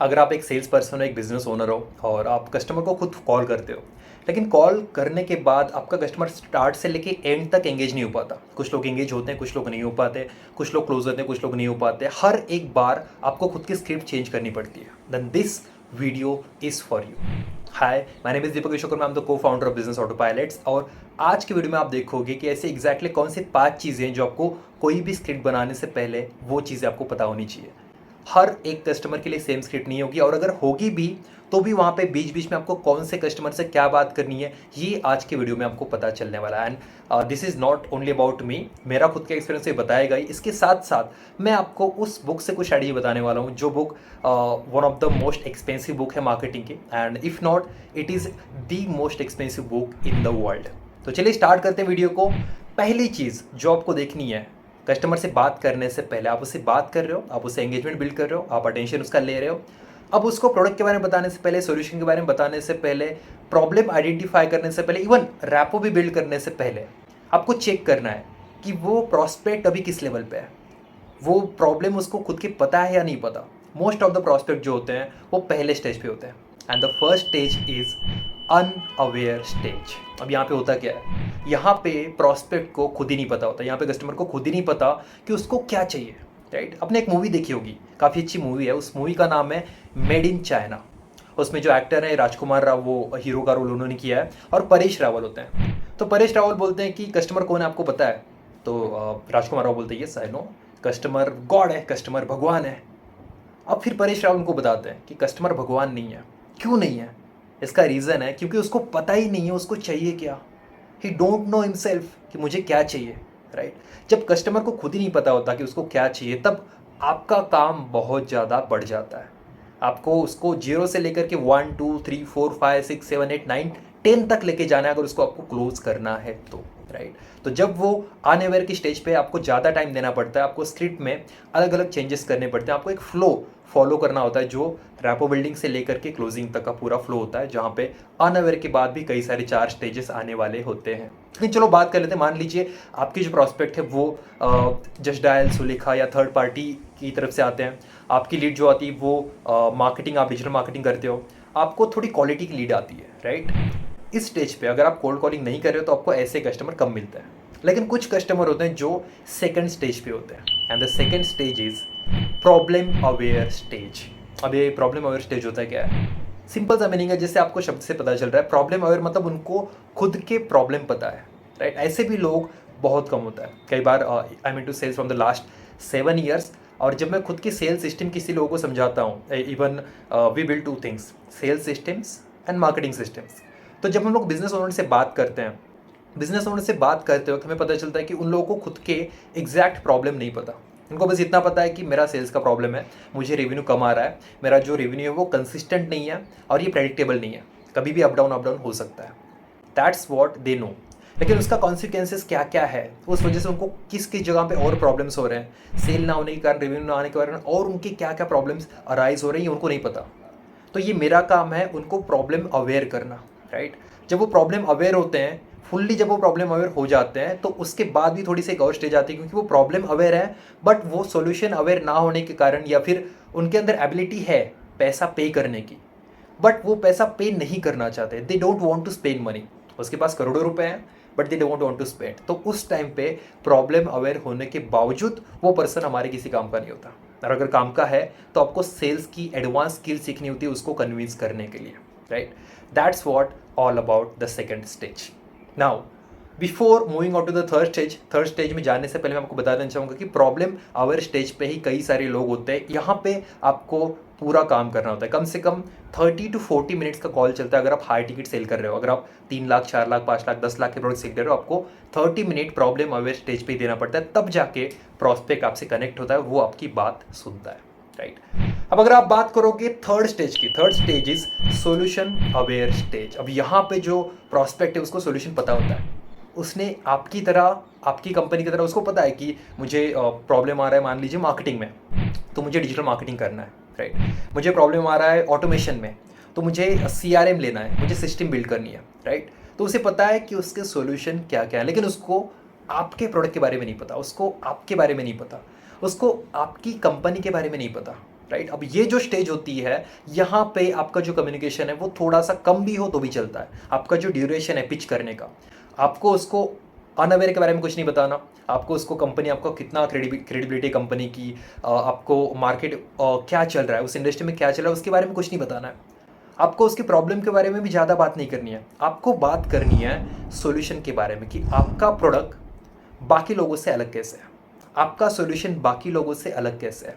अगर आप एक सेल्स पर्सन हो, एक बिजनेस ओनर हो और आप कस्टमर को खुद कॉल करते हो, लेकिन कॉल करने के बाद आपका कस्टमर स्टार्ट से लेके एंड तक एंगेज नहीं हो पाता। कुछ लोग एंगेज होते हैं, कुछ लोग नहीं हो पाते, कुछ लोग क्लोज होते हैं, कुछ लोग नहीं हो पाते। हर एक बार आपको खुद की स्क्रिप्ट चेंज करनी पड़ती है। Then this video is for you. Hi, my name is Deepak Vishwakarma, I am the co founder of business autopilots. और आज की वीडियो में आप देखोगे कि ऐसे एग्जैक्टली कौन सी 5 चीज़ें जो आपको कोई भी स्क्रिप्ट बनाने से पहले वो चीज़ें आपको पता होनी चाहिए। हर एक कस्टमर के लिए सेम स्क्रिप्ट नहीं होगी, और अगर होगी भी तो भी वहाँ पे बीच बीच में आपको कौन से कस्टमर से क्या बात करनी है, ये आज की वीडियो में आपको पता चलने वाला है। And this is not only about me, मेरा खुद का एक्सपीरियंस ये बताएगा ही। इसके साथ साथ मैं आपको उस बुक से कुछ स्ट्रैटेजी बताने वाला हूँ जो book one of the most expensive book है मार्केटिंग की, and if not it is the most expensive book in the world. तो चलिए स्टार्ट करते हैं वीडियो को। पहली चीज़ जो आपको देखनी है, कस्टमर से बात करने से पहले, आप उससे बात कर रहे हो, आप उससे एंगेजमेंट बिल्ड कर रहे हो, आप अटेंशन उसका ले रहे हो। अब उसको प्रोडक्ट के बारे में बताने से पहले, सॉल्यूशन के बारे में बताने से पहले, प्रॉब्लम आइडेंटिफाई करने से पहले, इवन रैपो भी बिल्ड करने से पहले आपको चेक करना है कि वो प्रॉस्पेक्ट अभी किस लेवल पे है, वो प्रॉब्लम उसको खुद की पता है या नहीं पता। मोस्ट ऑफ द प्रॉस्पेक्ट जो होते हैं वो पहले स्टेज पे होते हैं, and the first stage is unaware stage. अब यहाँ पे होता क्या है, यहाँ पे प्रॉस्पेक्ट को खुद ही नहीं पता होता, यहाँ पे कस्टमर को खुद ही नहीं पता कि उसको क्या चाहिए। राइट, आपने एक मूवी देखी होगी, काफ़ी अच्छी मूवी है, उस मूवी का नाम है मेड इन चाइना। उसमें जो एक्टर है राजकुमार राव, वो हीरो का रोल उन्होंने किया है, और परेश रावल होते हैं। तो परेश रावल बोलते हैं कि कस्टमर कौन है आपको पता है? तो राजकुमार राव बोलते हैं yes I know, customer God है, कस्टमर भगवान है। अब फिर परेश रावल उनको बताते हैं कि कस्टमर भगवान नहीं है। क्यों नहीं है? इसका रीज़न है क्योंकि उसको पता ही नहीं है उसको चाहिए क्या। ही डोंट नो हिमसेल्फ कि मुझे क्या चाहिए। राइट, जब कस्टमर को खुद ही नहीं पता होता कि उसको क्या चाहिए, तब आपका काम बहुत ज़्यादा बढ़ जाता है। आपको उसको जीरो से लेकर के 1 2 3 4 5 6 7 8 9 10 तक लेके जाना है, अगर उसको आपको क्लोज करना है तो। राइट, तो जब वो अनअवेयर की स्टेज पे आपको ज़्यादा टाइम देना पड़ता है, आपको स्क्रिप्ट में अलग अलग चेंजेस करने पड़ते हैं, आपको एक फ्लो फॉलो करना होता है जो रैपो बिल्डिंग से लेकर के क्लोजिंग तक का पूरा फ्लो होता है, जहाँ पे अनअवेयर के बाद भी कई सारे 4 स्टेजेस आने वाले होते हैं। लेकिन चलो बात कर लेते हैं। मान लीजिए आपकी जो प्रॉस्पेक्ट है वो जस्ट डायल, सुलेखा या थर्ड पार्टी की तरफ से आते हैं। आपकी लीड जो आती है वो मार्केटिंग, आप डिजिटल मार्केटिंग करते हो, आपको थोड़ी क्वालिटी की लीड आती है। राइट, इस स्टेज पे अगर आप कोल्ड कॉलिंग नहीं कर रहे हो तो आपको ऐसे कस्टमर कम मिलते हैं। लेकिन कुछ कस्टमर होते हैं जो सेकंड स्टेज पे होते हैं, and the second stage is problem aware stage. अब ये प्रॉब्लम अवेयर स्टेज होता है क्या है? सिंपल सा मीनिंग है, जिससे आपको शब्द से पता चल रहा है। प्रॉब्लम अवेयर मतलब उनको खुद के प्रॉब्लम पता है। राइट, ऐसे भी लोग बहुत कम होता है। कई बार I mean to sales from the last 7 years, और जब मैं खुद की सेल्स सिस्टम किसी लोगों को समझाता हूँ, even we build 2 things, sales systems and marketing systems. तो जब हम लोग बिजनेस ओनर से बात करते हैं, बिजनेस ओनर से बात करते वक्त हमें पता चलता है कि उन लोगों को खुद के एग्जैक्ट प्रॉब्लम नहीं पता। उनको बस इतना पता है कि मेरा सेल्स का प्रॉब्लम है, मुझे रेवेन्यू कम आ रहा है, मेरा जो रेवेन्यू है वो कंसिस्टेंट नहीं है, और ये प्रेडिक्टेबल नहीं है, कभी भी अप डाउन हो सकता है। That's what they know. लेकिन उसका कॉन्सिक्वेंसेस क्या क्या है, उस वजह से उनको किस किस जगह पे और प्रॉब्लम्स हो रहे हैं, सेल ना होने के कारण, रेवेन्यू ना आने के कारण, और उनके क्या क्या प्रॉब्लम्स अराइज हो रही हैं, उनको नहीं पता। तो ये मेरा काम है उनको प्रॉब्लम अवेयर करना। राइट, जब वो प्रॉब्लम अवेयर होते हैं फुल्ली, जब वो प्रॉब्लम अवेयर हो जाते हैं, तो उसके बाद भी थोड़ी सी एक और स्टेज आती है, क्योंकि वो प्रॉब्लम अवेयर है बट वो सॉल्यूशन अवेयर ना होने के कारण, या फिर उनके अंदर एबिलिटी है पैसा पे करने की, बट वो पैसा पे नहीं करना चाहते। They don't want to spend money. उसके पास करोड़ों रुपए हैं but they don't want to spend. तो उस टाइम पे प्रॉब्लम अवेयर होने के बावजूद वो पर्सन हमारे किसी काम का नहीं होता। और अगर काम का है तो आपको सेल्स की एडवांस स्किल सीखनी होती है उसको कन्विंस करने के लिए। Right, that's what all about the second stage. Now before moving on to the third stage में जाने से पहले मैं आपको बता देना चाहूँगा कि प्रॉब्लम अवेयर स्टेज पे ही कई सारे लोग होते हैं। यहाँ पे आपको पूरा काम करना होता है। कम से कम 30 to 40 मिनट्स का कॉल चलता है। अगर आप हाई टिकट सेल कर रहे हो, अगर आप 3 लाख 4 लाख 5 लाख 10 लाख के प्रोडक्ट सेल कर रहे हो, आपको 30 मिनट प्रॉब्लम अवेयर स्टेज पे ही देना पड़ता है, तब जाके प्रॉस्पेक्ट आपसे कनेक्ट होता है, वो आपकी बात सुनता है। राइट, अब अगर आप बात करोगे थर्ड स्टेज की, third stage is solution aware stage. अब यहाँ पे जो प्रॉस्पेक्ट है उसको सोल्यूशन पता होता है। उसने आपकी तरह, आपकी कंपनी की तरह उसको पता है कि मुझे प्रॉब्लम आ रहा है मान लीजिए मार्केटिंग में, तो मुझे डिजिटल मार्केटिंग करना है। राइट, मुझे प्रॉब्लम आ रहा है ऑटोमेशन में, तो मुझे CRM लेना है, मुझे सिस्टम बिल्ड करनी है। राइट, तो उसे पता है कि उसके सॉल्यूशन क्या क्या है, लेकिन उसको आपके प्रोडक्ट के बारे में नहीं पता, उसको आपके बारे में नहीं पता, उसको आपकी कंपनी के बारे में नहीं पता। राइट। अब ये जो स्टेज होती है, यहाँ पे आपका जो कम्युनिकेशन है वो थोड़ा सा कम भी हो तो भी चलता है। आपका जो ड्यूरेशन है पिच करने का, आपको उसको अनअवेयर के बारे में कुछ नहीं बताना, आपको उसको कंपनी, आपको कितना क्रेडिबिलिटी कंपनी की, आपको मार्केट क्या चल रहा है, उस इंडस्ट्री में क्या चल रहा है उसके बारे में कुछ नहीं बताना है। आपको उसकी प्रॉब्लम के बारे में भी ज़्यादा बात नहीं करनी है, आपको बात करनी है सॉल्यूशन के बारे में कि आपका प्रोडक्ट बाकी लोगों से अलग कैसे है, आपका सॉल्यूशन बाकी लोगों से अलग कैसे है,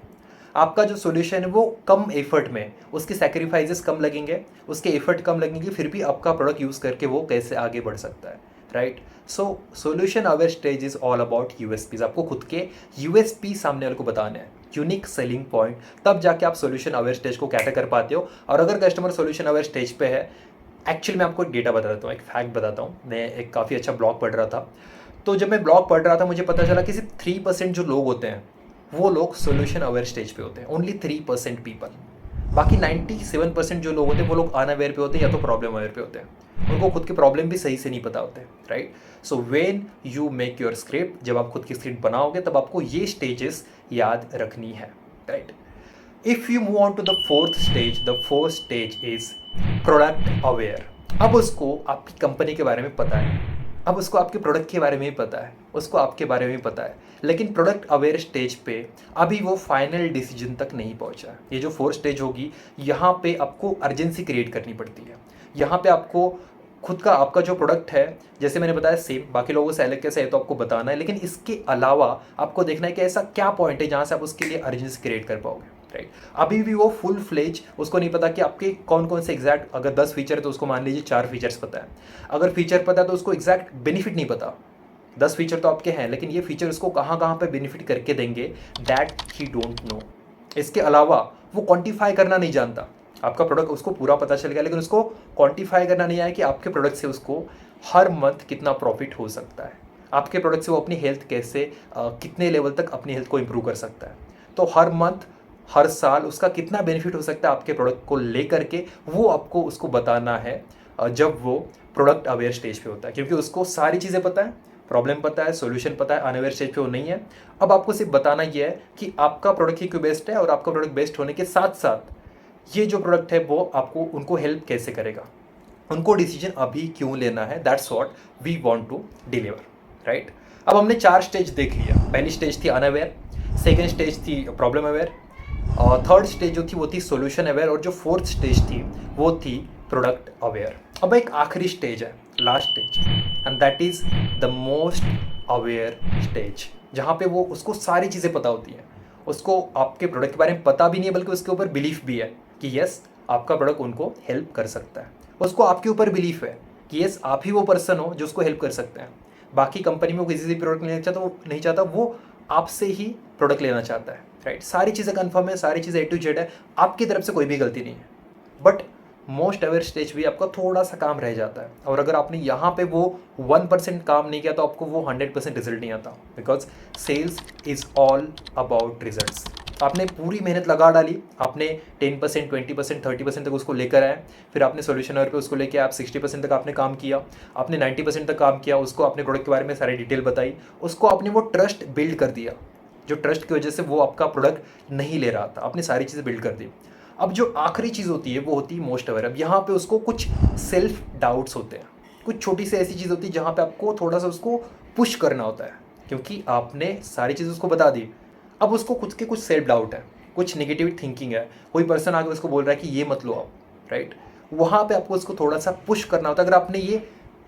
आपका जो सॉल्यूशन है वो कम एफर्ट में, उसके सैक्रिफाइसेस कम लगेंगे, उसके एफर्ट कम लगेंगे, फिर भी आपका प्रोडक्ट यूज़ करके वो कैसे आगे बढ़ सकता है, right. So solution aware stage is all about USPs. आपको खुद के यूएसपी सामने वाले को बताने हैं, यूनिक सेलिंग पॉइंट, तब जाके आप सॉल्यूशन अवेयर स्टेज को कैटर कर पाते हो। और अगर कस्टमर सॉल्यूशन अवेयर स्टेज पे है, एक्चुअली मैं आपको एक डेटा बता देता हूँ, एक फैक्ट बताता हूँ। मैं एक काफ़ी अच्छा ब्लॉग पढ़ रहा था, तो जब मैं ब्लॉग पढ़ रहा था मुझे पता चला कि सिर्फ 3% जो लोग होते हैं वो लोग सॉल्यूशन अवेयर स्टेज पे होते हैं, ओनली 3% पीपल। बाकी 97% जो लोग होते हैं वो लोग अनअवेयर पे होते हैं या तो प्रॉब्लम अवेयर पे होते हैं, उनको खुद के प्रॉब्लम भी सही से नहीं पता होते, right. So when you make your script, जब आप खुद की स्क्रिप्ट बनाओगे तब आपको ये स्टेजेस याद रखनी है, right. If you move on to the fourth stage is product aware. अब उसको आपकी कंपनी के बारे में पता है, अब उसको आपके प्रोडक्ट के बारे में भी पता है, उसको आपके बारे में भी पता है, लेकिन प्रोडक्ट अवेयर स्टेज पे अभी वो फाइनल डिसीजन तक नहीं पहुंचा है। ये जो फोर्थ स्टेज होगी, यहाँ पे आपको अर्जेंसी क्रिएट करनी पड़ती है। यहाँ पे आपको खुद का, आपका जो प्रोडक्ट है, जैसे मैंने बताया सेम बाकी लोगों से अलग कैसे है तो आपको बताना है, लेकिन इसके अलावा आपको देखना है कि ऐसा क्या पॉइंट है जहाँ से आप उसके लिए अर्जेंसी क्रिएट कर पाओगे, राइट। अभी भी वो फुल फ्लेज, उसको नहीं पता कि आपके कौन कौन से एग्जैक्ट, अगर 10 फीचर है तो उसको मान लीजिए 4 फीचर्स पता है। अगर फीचर पता है तो उसको एग्जैक्ट बेनिफिट नहीं पता। 10 फीचर तो आपके हैं, लेकिन ये फीचर उसको कहाँ कहाँ पे बेनिफिट करके देंगे, दैट ही डोंट नो। इसके अलावा वो क्वांटिफाई करना नहीं जानता। आपका प्रोडक्ट उसको पूरा पता चल गया, लेकिन उसको क्वांटिफाई करना नहीं आया कि आपके प्रोडक्ट से उसको हर मंथ कितना प्रॉफिट हो सकता है, आपके प्रोडक्ट से वो अपनी हेल्थ कैसे, कितने लेवल तक अपनी हेल्थ को इम्प्रूव कर सकता है। तो हर मंथ, हर साल उसका कितना बेनिफिट हो सकता है आपके प्रोडक्ट को लेकर के, वो आपको उसको बताना है जब वो प्रोडक्ट अवेयर स्टेज पे होता है, क्योंकि उसको सारी चीज़ें पता है, प्रॉब्लम पता है, सॉल्यूशन पता है, अनअवेयर स्टेज पे वो नहीं है। अब आपको सिर्फ बताना ये है कि आपका प्रोडक्ट ही क्यों बेस्ट है, और आपका प्रोडक्ट बेस्ट होने के साथ साथ ये जो प्रोडक्ट है वो आपको, उनको हेल्प कैसे करेगा, उनको डिसीजन अभी क्यों लेना है, that's what we want to deliver, right. अब हमने 4 स्टेज देख लिया। पहली स्टेज थी अनअवेयर, सेकेंड स्टेज थी प्रॉब्लम अवेयर, और थर्ड स्टेज जो थी वो थी सॉल्यूशन अवेयर, और जो फोर्थ स्टेज थी वो थी प्रोडक्ट अवेयर। अब एक आखिरी स्टेज है, last stage, and that is the most aware stage, जहाँ पे वो, उसको सारी चीज़ें पता होती हैं, उसको आपके प्रोडक्ट के बारे में पता भी नहीं है, बल्कि उसके ऊपर बिलीफ भी है कि यस आपका प्रोडक्ट उनको हेल्प कर सकता है। उसको आपके ऊपर बिलीफ है कि यस आप ही वो पर्सन हो जो उसको हेल्प कर सकते हैं। बाकी कंपनी में वो किसी से प्रोडक्ट नहीं चाहता, वो आपसे ही प्रोडक्ट लेना चाहता है, राइट। सारी चीज़ें कन्फर्म है, सारी चीज़ें A to Z है, आपकी तरफ से कोई भी गलती नहीं है। बट मोस्ट अवेयर स्टेज भी आपका थोड़ा सा काम रह जाता है, और अगर आपने यहाँ पे वो 1% काम नहीं किया तो आपको वो 100% रिजल्ट नहीं आता, because sales is all about results. आपने पूरी मेहनत लगा डाली, आपने 10%, 20%, 30% तक उसको लेकर आए, फिर आपने सोल्यूशन पे उसको लेके आप 60% तक आपने काम किया, आपने 90% तक काम किया, उसको आपने प्रोडक्ट के बारे में सारी डिटेल बताई, उसको आपने वो ट्रस्ट बिल्ड कर दिया, जो ट्रस्ट की वजह से वो आपका प्रोडक्ट नहीं ले रहा था, आपने सारी चीज़ें बिल्ड कर दी। अब जो आखिरी चीज़ होती है वो होती है मोस्ट अवेयर। अब यहाँ पे उसको कुछ सेल्फ डाउट्स होते हैं, कुछ छोटी सी ऐसी चीज़ होती है जहाँ पे आपको थोड़ा सा उसको पुश करना होता है, क्योंकि आपने सारी चीज़ उसको बता दी। अब उसको खुद के कुछ सेल्फ डाउट है, कुछ नेगेटिव थिंकिंग है, कोई पर्सन आके उसको बोल रहा है कि ये मत लो आप, राइट। वहाँ पे आपको उसको थोड़ा सा पुश करना होता है। अगर आपने ये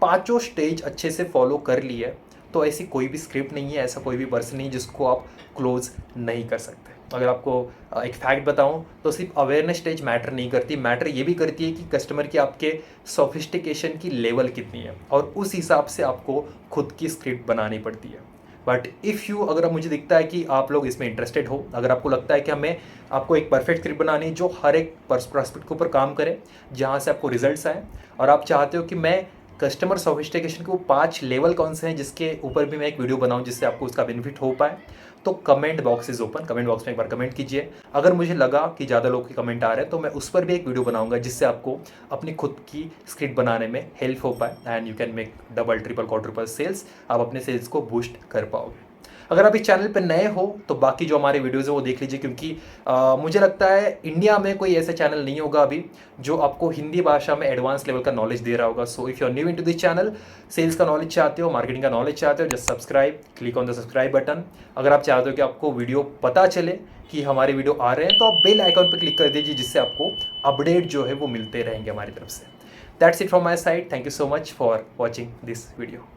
पांचों स्टेज अच्छे से फॉलो कर ली है तो ऐसी कोई भी स्क्रिप्ट नहीं है, ऐसा कोई भी पर्सन नहीं जिसको आप क्लोज नहीं कर सकते। अगर आपको एक फैक्ट बताऊं तो सिर्फ अवेयरनेस स्टेज मैटर नहीं करती, मैटर ये भी करती है कि कस्टमर की आपके सोफिस्टिकेशन की लेवल कितनी है, और उस हिसाब से आपको खुद की स्क्रिप्ट बनानी पड़ती है। बट इफ़ यू, अगर मुझे दिखता है कि आप लोग इसमें इंटरेस्टेड हो, अगर आपको लगता है कि हमें आपको एक परफेक्ट स्क्रिप्ट बनानी जो हर एक प्रॉस्पेक्ट के ऊपर काम करे, जहाँ से आपको रिजल्ट्स आए, और आप चाहते हो कि मैं कस्टमर सोफिस्टिकेशन के वो 5 लेवल कौन से हैं जिसके ऊपर भी मैं एक वीडियो बनाऊं जिससे आपको उसका बेनिफिट हो पाए, तो comment box is open, comment box में एक बार कमेंट कीजिए। अगर मुझे लगा कि ज़्यादा लोग के कमेंट आ रहे हैं तो मैं उस पर भी एक वीडियो बनाऊंगा जिससे आपको अपनी खुद की स्क्रिप्ट बनाने में हेल्प हो पाए, and you can make double, triple, quadruple sales, आप अपने सेल्स को बूस्ट कर पाओगे। अगर आप इस चैनल पर नए हो तो बाकी जो हमारे वीडियोज़ है वो देख लीजिए, क्योंकि मुझे लगता है इंडिया में कोई ऐसा चैनल नहीं होगा अभी जो आपको हिंदी भाषा में एडवांस लेवल का नॉलेज दे रहा होगा। So if you are new in to this channel, sales का नॉलेज चाहते हो, मार्केटिंग का नॉलेज चाहते हो, just subscribe, click on the subscribe button. अगर आप चाहते हो कि आपको वीडियो पता चले कि हमारे वीडियो आ रहे हैं तो आप बेल आइकॉन पर क्लिक कर दीजिए, जिससे आपको अपडेट जो है वो मिलते रहेंगे हमारी तरफ से। That's it from my side. Thank you so much for watching this video.